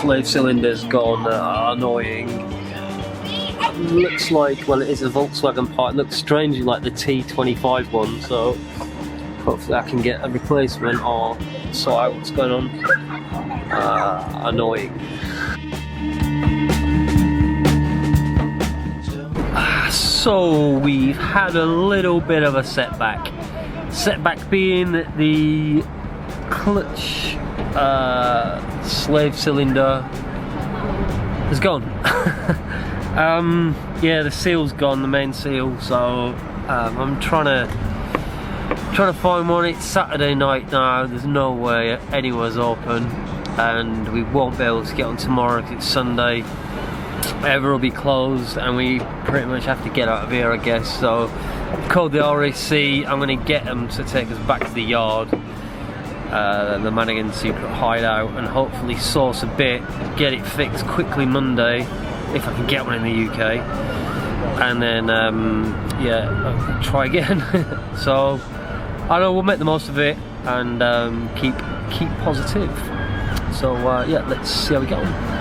Slave cylinder's gone, annoying. Looks like, well, it is a Volkswagen part. It looks strangely like the T25 one, so hopefully I can get a replacement or sort out what's going on. Annoying. So we've had a little bit of a setback. Setback being that the clutch slave cylinder has gone. Yeah, the seal's gone, the main seal. So I'm trying to find one. It's Saturday night now. There's no way anywhere's open, and we won't be able to get on tomorrow because it's Sunday. Ever will be closed, and we pretty much have to get out of here, I guess. So I've called the RAC. I'm going to get them to take us back to the yard, the Madigan secret hideout, and hopefully source a bit, get it fixed quickly Monday if I can get one in the UK, and then yeah, try again. So I know we'll make the most of it and keep positive. So yeah, let's see how we get on.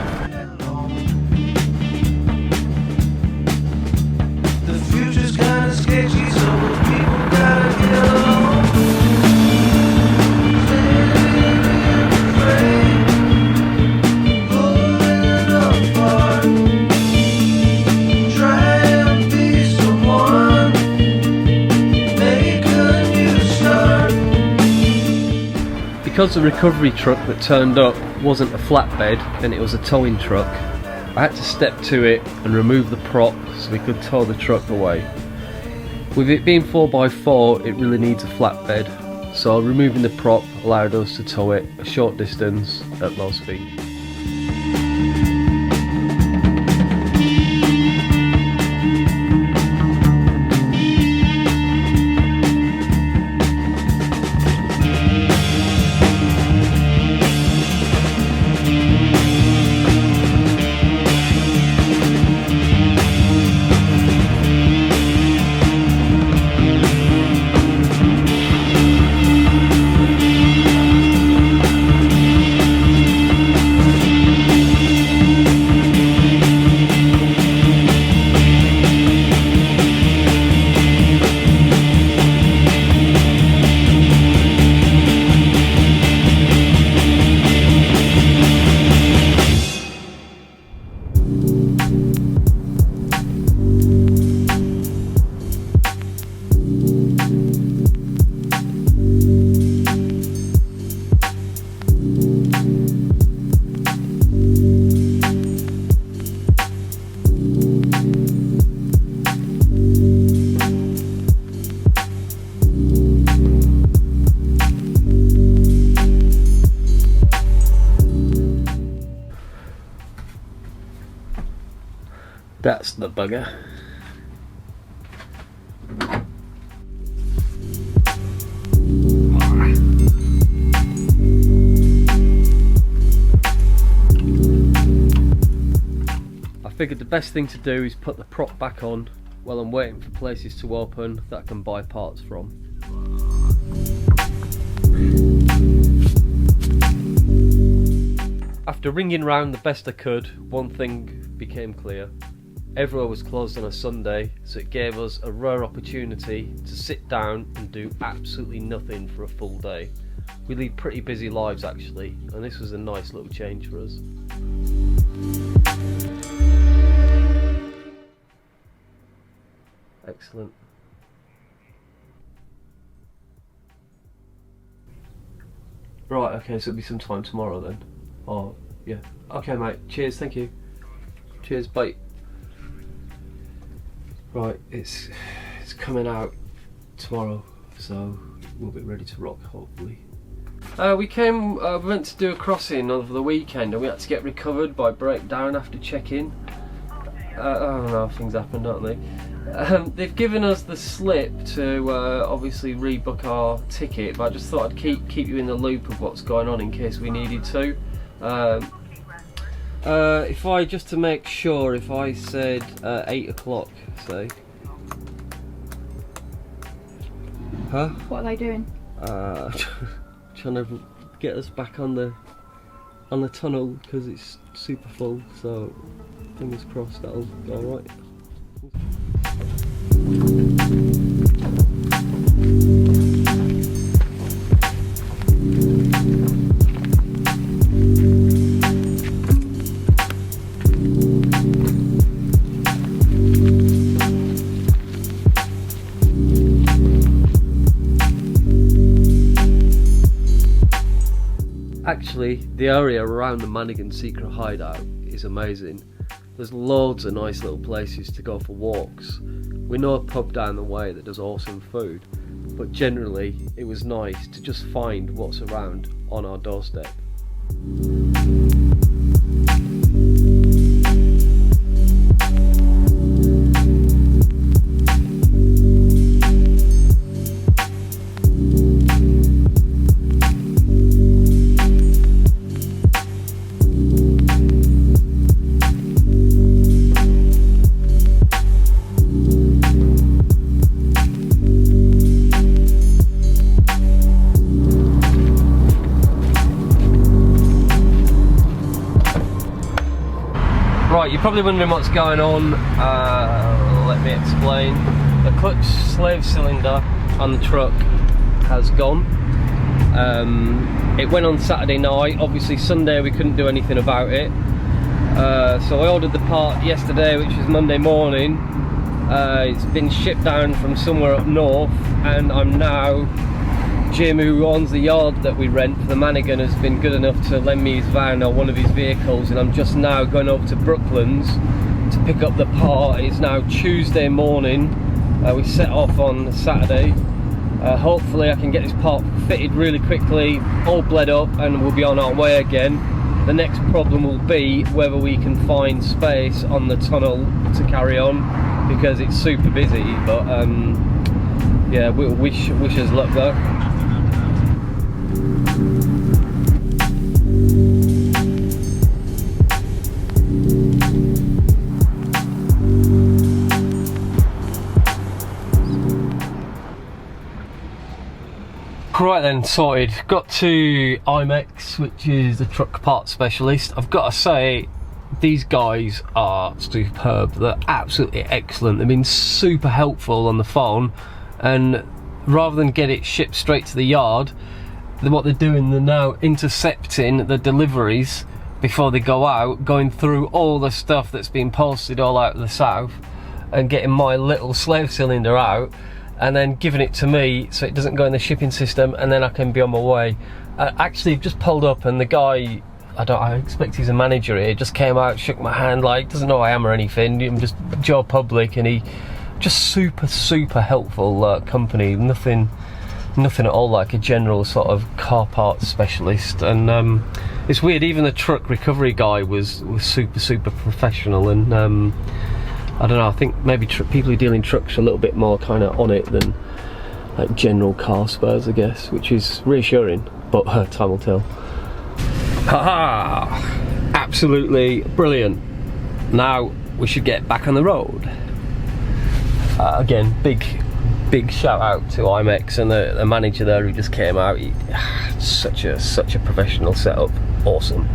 Sketchy, so people gotta get along. Pulling apart, try and be someone, make a new start. Because the recovery truck that turned up wasn't a flatbed and it was a towing truck, I had to step to it and remove the prop so we could tow the truck away. With it being 4x4, it really needs a flatbed, so removing the prop allowed us to tow it a short distance at low speed. That's the bugger. I figured the best thing to do is put the prop back on while I'm waiting for places to open that I can buy parts from. After ringing round the best I could, one thing became clear. Everywhere was closed on a Sunday, so it gave us a rare opportunity to sit down and do absolutely nothing for a full day. We lead pretty busy lives actually, and this was a nice little change for us. Excellent. Right, okay, so it'll be sometime tomorrow then. Oh, yeah. Okay, mate. Cheers, thank you. Cheers, bye. Right, it's coming out tomorrow, so we'll be ready to rock, hopefully. We went to do a crossing over the weekend and we had to get recovered by breakdown after check-in. I don't know, things happen, don't they? They've given us the slip to obviously rebook our ticket, but I just thought I'd keep you in the loop of what's going on in case we needed to. If I, just to make sure, if I said 8 o'clock, say. Huh? What are they doing? Trying to get us back on the tunnel because it's super full, so fingers crossed that'll go alright. Actually, the area around the Mannigan secret hideout is amazing. There's loads of nice little places to go for walks. We know a pub down the way that does awesome food, but generally it was nice to just find what's around on our doorstep. Right, you're probably wondering what's going on. Let me explain. The clutch slave cylinder on the truck has gone. It went on Saturday night. Obviously Sunday we couldn't do anything about it. So I ordered the part yesterday, which was Monday morning. It's been shipped down from somewhere up north, and I'm now, Jim, who owns the yard that we rent for the Mannigan, has been good enough to lend me his van or one of his vehicles, and I'm just now going over to Brooklands to pick up the part. It's now Tuesday morning. We set off on Saturday. Hopefully I can get this part fitted really quickly, all bled up, and we'll be on our way again. The next problem will be whether we can find space on the tunnel to carry on, because it's super busy, but yeah, wish us luck though. Right then, sorted. Got to IMEX, which is a truck parts specialist. I've got to say, these guys are superb. They're absolutely excellent. They've been super helpful on the phone, and rather than get it shipped straight to the yard, what they're doing, they're now intercepting the deliveries before they go out, going through all the stuff that's been posted all out of the south and getting my little slave cylinder out, and then giving it to me so it doesn't go in the shipping system, and then I can be on my way. Actually, just pulled up and the guy, I expect he's a manager here, just came out, shook my hand, like, doesn't know who I am or anything. I'm just Joe Public, and he just super helpful company. Nothing at all like a general sort of car parts specialist. And it's weird, even the truck recovery guy was super professional, and I don't know, I think maybe people who deal in trucks are a little bit more kind of on it than like general car spares, I guess, which is reassuring, but time will tell. Haha! Absolutely brilliant. Now we should get back on the road. Again, big shout out to IMEX and the manager there who just came out. Such a professional setup. Awesome.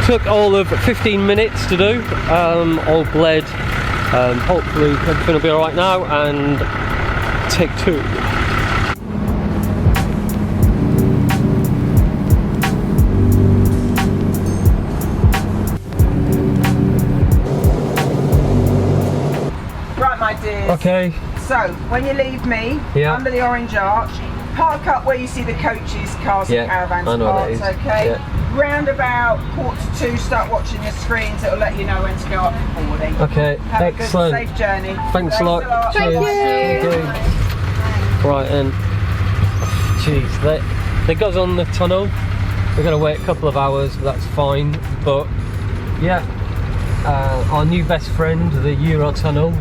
Took all of 15 minutes to do, all bled. Hopefully everything will be alright now, and take 2. Right, my dears. Okay. So, when you leave me, under the orange arch, park up where you see the coaches, cars and caravans parked, okay? Yeah. Round about 1:45, start watching your screens, it'll let you know when to go up and forwarding. Okay, Have excellent. a good, safe journey. Thanks a lot. Thank Cheers. you. Thank you. Right, and jeez, they got on the tunnel. We're gonna wait a couple of hours, but that's fine. But yeah, our new best friend, the Euro tunnel,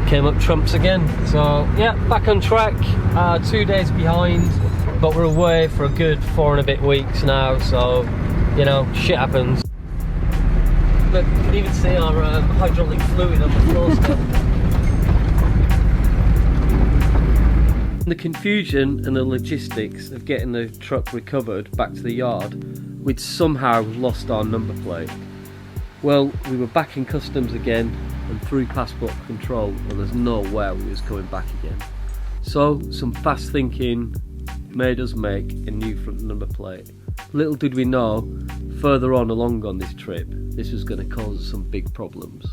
came up trumps again. So yeah, back on track. 2 days behind, but we're away for a good 4 and a bit weeks now. So you know, shit happens. Look, you can even see our hydraulic fluid on the floor still. The confusion and the logistics of getting the truck recovered back to the yard, we'd somehow lost our number plate. Well, we were back in customs again and through passport control, and there's no way we was coming back again. So some fast thinking made us make a new front number plate. Little did we know, further on along on this trip, this was going to cause us some big problems.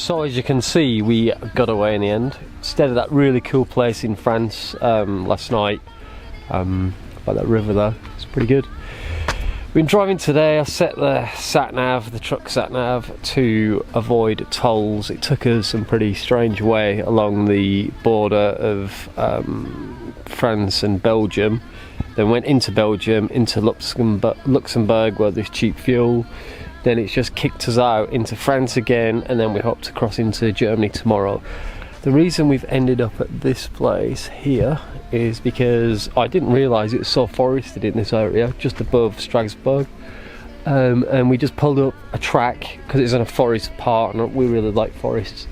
So as you can see, we got away in the end. Stayed at that really cool place in France last night, by that river there. It's pretty good. We've been driving today. I set the sat-nav, the truck sat-nav, to avoid tolls. It took us some pretty strange way along the border of France and Belgium. Then went into Belgium, into Luxembourg where there's cheap fuel. Then it's just kicked us out into France again, and then we hope to cross into Germany tomorrow. The reason we've ended up at this place here is because I didn't realise it was so forested in this area, just above Strasbourg. And we just pulled up a track because it's in a forest part, and we really like forests.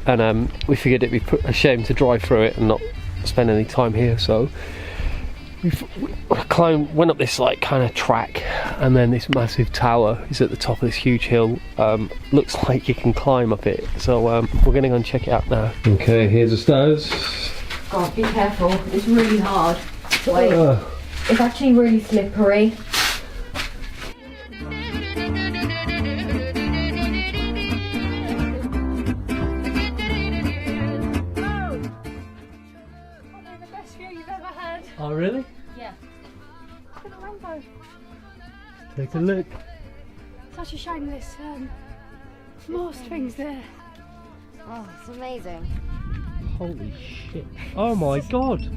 And we figured it'd be a shame to drive through it and not spend any time here, so we went up this like kind of track, and then this massive tower is at the top of this huge hill. Looks like you can climb up it, so we're gonna go and check it out now. Okay, here's the stairs. God, be careful, it's really hard. Like, it's actually really slippery. Oh really? Yeah. Look at the rainbow. Take a look. Such a shame there's most things there. Oh, it's amazing. Holy shit. Oh my god.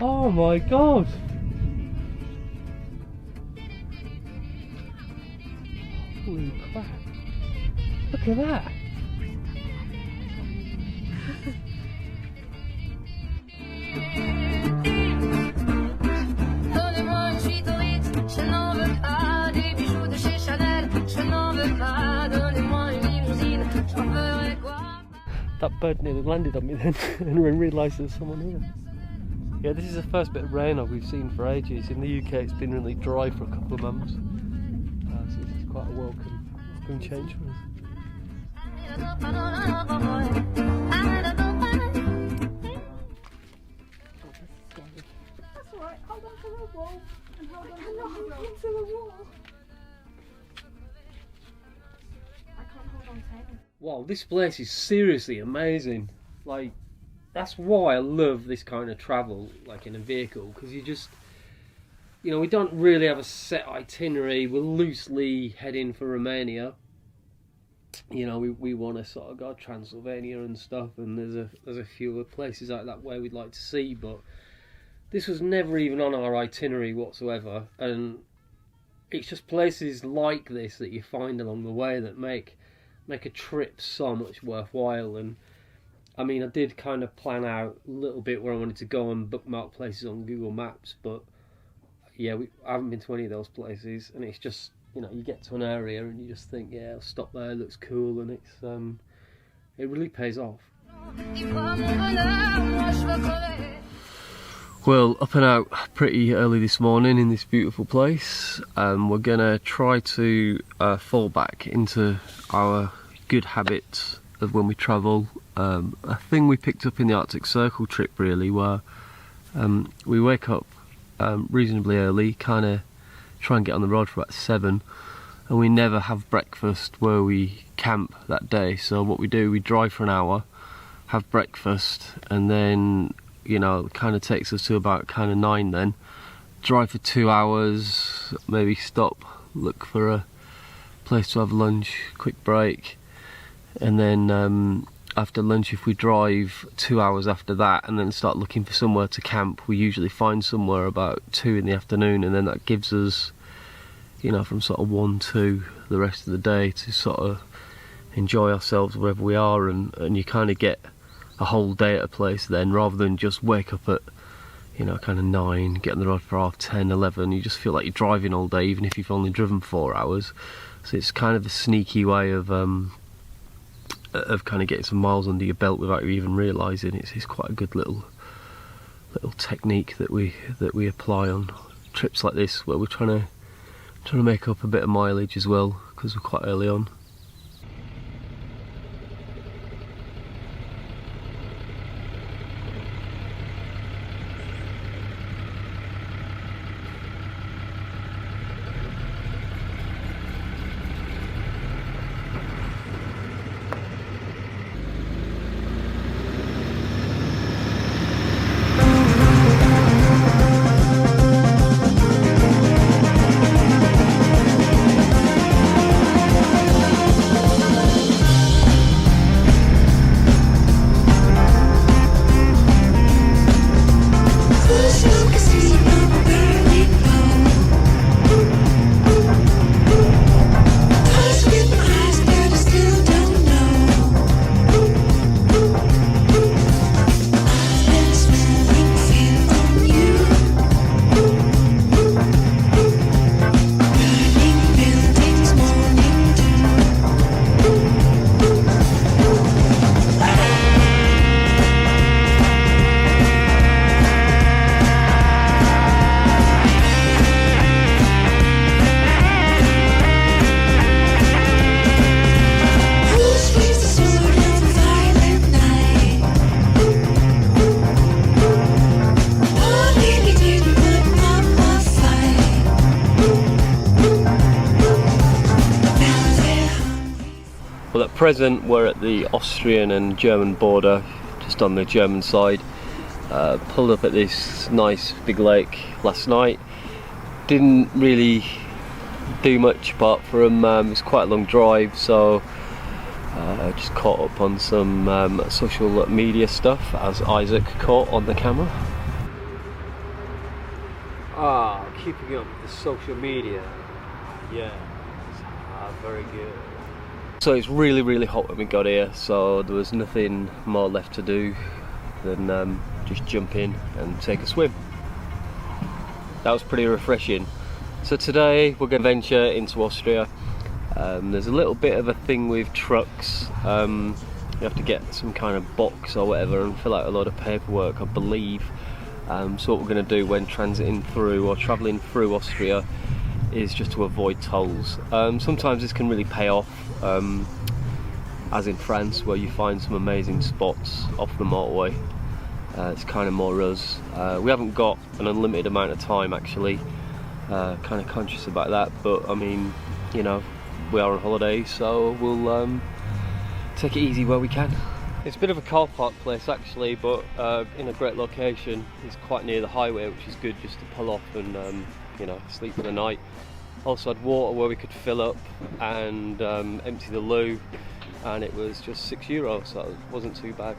Oh my god. Holy crap. Look at that. That bird nearly landed on me then and then realised there's someone here. Yeah, this is the first bit of rain we've seen for ages. In the UK it's been really dry for a couple of months. So this is quite a welcome change for us. That's alright, hold on to the wall and hold on to the wall. I can't hold on to anything. Wow, this place is seriously amazing. Like, that's why I love this kind of travel, like in a vehicle, because you just, you know, we don't really have a set itinerary. We're loosely heading for Romania. You know, we want to sort of go to Transylvania and stuff, and there's a few other places like that where we'd like to see, but this was never even on our itinerary whatsoever, and it's just places like this that you find along the way that make a trip so much worthwhile. And I mean, I did kind of plan out a little bit where I wanted to go and bookmark places on Google Maps, but yeah, I haven't been to any of those places, and it's just, you know, you get to an area and you just think, yeah, I'll stop there, it looks cool, and it's it really pays off. Well, up and out pretty early this morning in this beautiful place. We're gonna try to fall back into our good habits of when we travel. A thing we picked up in the Arctic Circle trip, really, where we wake up reasonably early, kind of try and get on the road for about 7, and we never have breakfast where we camp that day. So what we do, we drive for an hour, have breakfast, and then, you know, it kind of takes us to about kind of 9 then. Drive for 2 hours, maybe stop, look for a place to have lunch, quick break, and then after lunch, if we drive 2 hours after that and then start looking for somewhere to camp, we usually find somewhere about 2 in the afternoon, and then that gives us, you know, from sort of 1 to the rest of the day to sort of enjoy ourselves wherever we are, and you kind of get a whole day at a place then, rather than just wake up at, you know, kind of 9, get on the road for 10:30, 11. You just feel like you're driving all day, even if you've only driven 4 hours. So it's kind of a sneaky way of kind of getting some miles under your belt without you even realising. It's quite a good little technique that we apply on trips like this, where we're trying to make up a bit of mileage as well, because we're quite early on. Well, at present we're at the Austrian and German border, just on the German side. Pulled up at this nice big lake last night. Didn't really do much apart from it was quite a long drive, so just caught up on some social media stuff, as Isaac caught on the camera. Keeping up with the social media, yeah, very good. So it's really hot when we got here, so there was nothing more left to do than just jump in and take a swim. That was pretty refreshing. So today we're going to venture into Austria. There's a little bit of a thing with trucks. You have to get some kind of box or whatever and fill out a lot of paperwork, I believe. So what we're going to do when transiting through or travelling through Austria is just to avoid tolls. Sometimes this can really pay off, as in France, where you find some amazing spots off the motorway. It's kind of more us. We haven't got an unlimited amount of time actually, kind of conscious about that, but I mean, you know, we are on holiday, so we'll take it easy where we can. It's a bit of a car park place actually, but in a great location. It's quite near the highway, which is good just to pull off and you know, sleep for the night. Also had water where we could fill up and empty the loo, and it was just €6, so it wasn't too bad.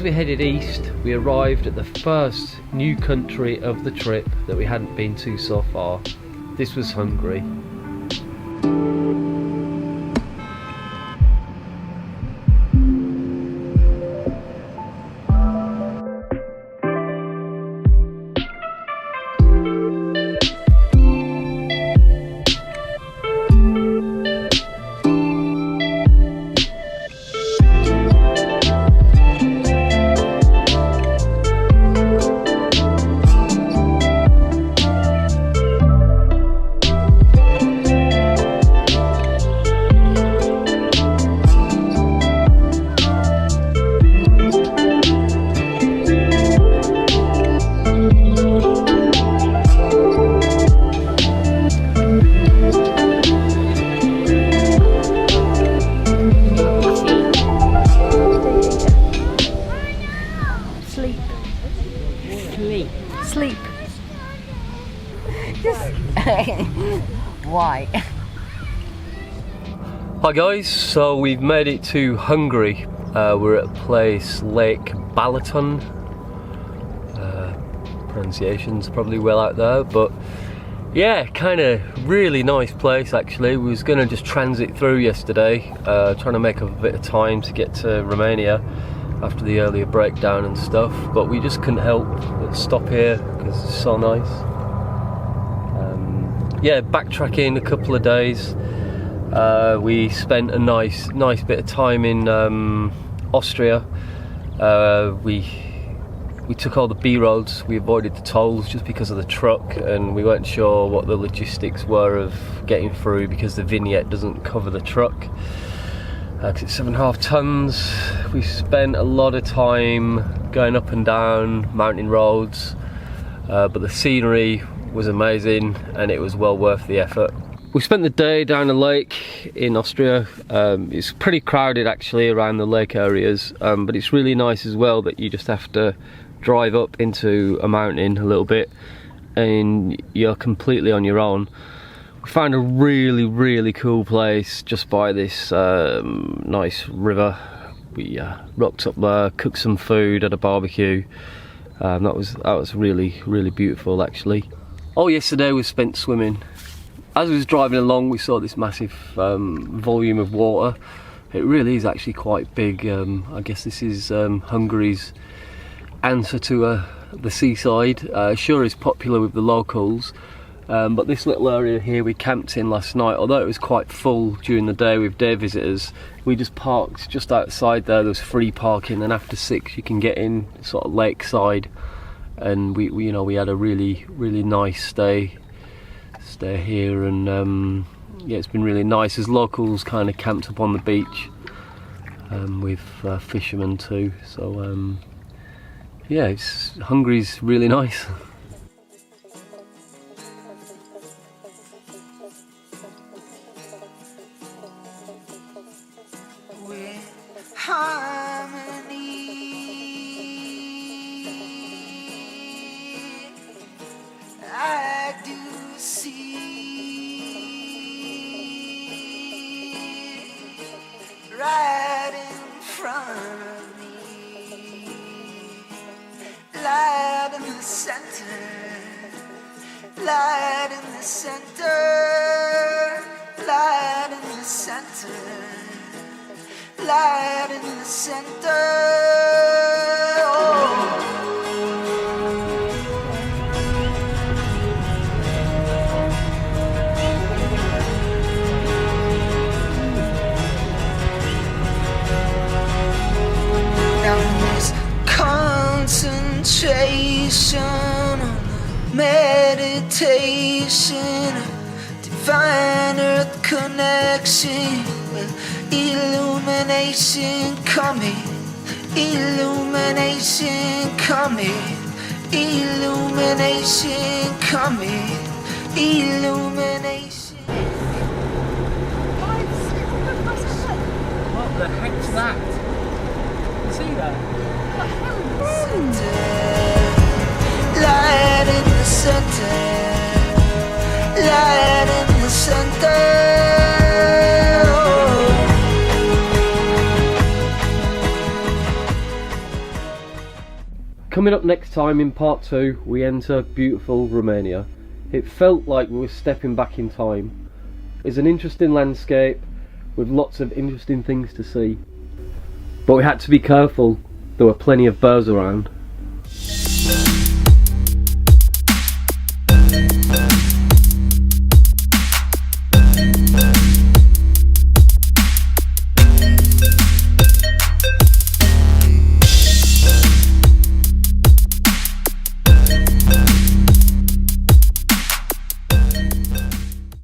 as we headed east, we arrived at the first new country of the trip that we hadn't been to so far. This was Hungary. Sleep. Why? Hi guys, so we've made it to Hungary. We're at a place, Lake Balaton. Pronunciation's probably well out there, but yeah, kind of really nice place actually. We was gonna just transit through yesterday, trying to make a bit of time to get to Romania after the earlier breakdown and stuff, but we just couldn't help but stop here because it's so nice. Yeah, backtracking a couple of days. We spent a nice bit of time in Austria. We took all the B roads. We avoided the tolls just because of the truck, and we weren't sure what the logistics were of getting through because the vignette doesn't cover the truck. 'Cause it's 7.5 tons. We spent a lot of time going up and down mountain roads, but the scenery was amazing and it was well worth the effort. We spent the day down a lake in Austria. It's pretty crowded actually around the lake areas, but it's really nice as well that you just have to drive up into a mountain a little bit and you're completely on your own. We found a really cool place just by this nice river. We rocked up there, cooked some food at a barbecue. That was really beautiful actually. All yesterday was spent swimming. As we was driving along, we saw this massive volume of water. It really is actually quite big. I guess this is Hungary's answer to the seaside. Sure is popular with the locals. But this little area here we camped in last night, although it was quite full during the day with day visitors, we just parked just outside there. There was free parking, and after 6 you can get in sort of lakeside, and we you know, we had a really nice stay here, and yeah, it's been really nice as locals kind of camped up on the beach with fishermen too. So yeah, Hungary's really nice. I do see right in front of me, light in the center, light in the center, light in the center, light in the center. Concentration, meditation, divine earth connection, illumination coming, illumination coming, illumination coming, illumination. What the heck's that? You see that? Light in the center, light in the center. Coming up next time in part 2, we enter beautiful Romania. It felt like we were stepping back in time. It's an interesting landscape with lots of interesting things to see. But we had to be careful, there were plenty of bears around.